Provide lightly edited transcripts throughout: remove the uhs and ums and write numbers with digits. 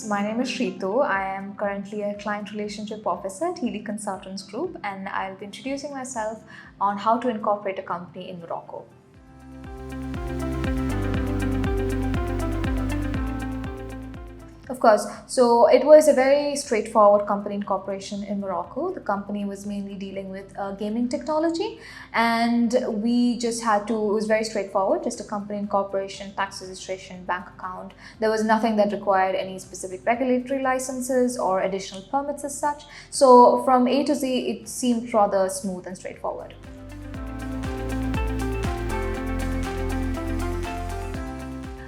My name is Shritu. I am currently a client relationship officer at Healy Consultants Group, and I'll be introducing myself on how to incorporate a company in Morocco. Of course, so it was a very straightforward company incorporation in Morocco. The company was mainly dealing with gaming technology, and we just had to, it was very straightforward, just a company incorporation, tax registration, bank account. There was nothing that required any specific regulatory licenses or additional permits as such. So from A to Z, it seemed rather smooth and straightforward.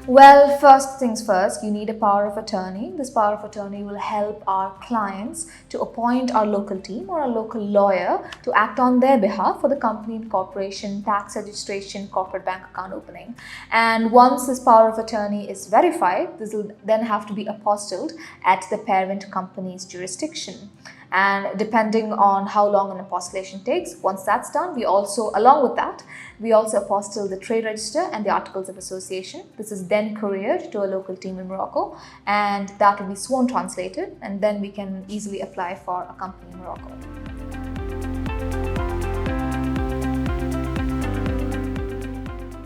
Well, first things first, you need a power of attorney. This power of attorney will help our clients to appoint our local team or a local lawyer to act on their behalf for the company incorporation, tax registration, corporate bank account opening. And once this power of attorney is verified, this will then have to be apostilled at the parent company's jurisdiction. And depending on how long an apostillation takes, once that's done, we also apostille the trade register and the articles of association. This is then couriered to a local team in Morocco, and that will be sworn translated, and then we can easily apply for a company in Morocco.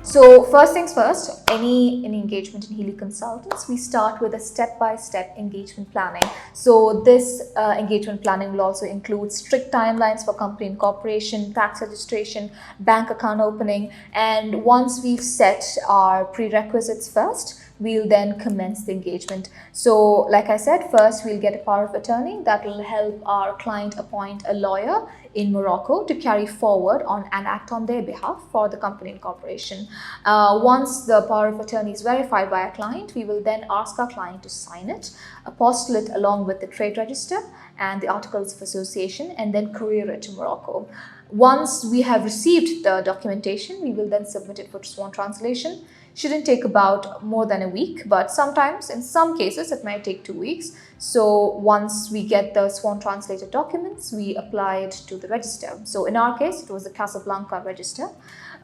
So first things first, any engagement in Healy Consultants, we start with a step-by-step engagement planning. So this engagement planning will also include strict timelines for company incorporation, tax registration, bank account opening, and once we've set our prerequisites first, we'll then commence the engagement. So like I said, first we'll get a power of attorney that will help our client appoint a lawyer in Morocco to carry forward on and act on their behalf for the company incorporation. Once the power of attorney is verified by our client, we will then ask our client to sign it, apostille it along with the trade register and the articles of association, and then courier it to Morocco. Once we have received the documentation, we will then submit it for sworn translation. Shouldn't take about more than a week, but sometimes, in some cases, it might take 2 weeks. So once we get the sworn translated documents, we apply it to the register. So in our case, it was the Casablanca register.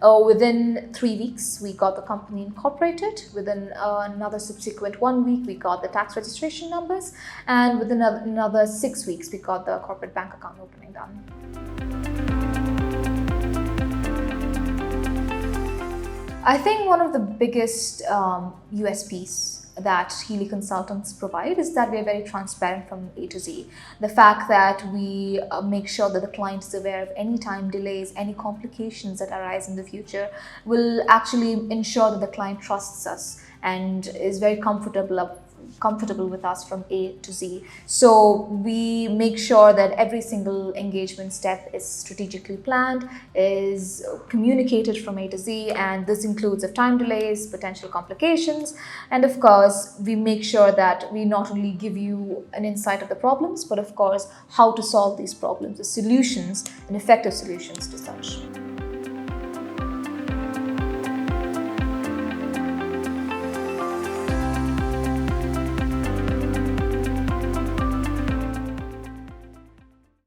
Within 3 weeks, we got the company incorporated. Within another subsequent 1 week, we got the tax registration numbers. And within another 6 weeks, we got the corporate bank account opening done. I think one of the biggest USPs that Healy Consultants provide is that we are very transparent from A to Z. The fact that we make sure that the client is aware of any time delays, any complications that arise in the future will actually ensure that the client trusts us and is very comfortable with us from A to Z. So we make sure that every single engagement step is strategically planned, is communicated from A to Z, and this includes of time delays, potential complications, and of course we make sure that we not only give you an insight of the problems, but of course how to solve these problems, the solutions and effective solutions to such.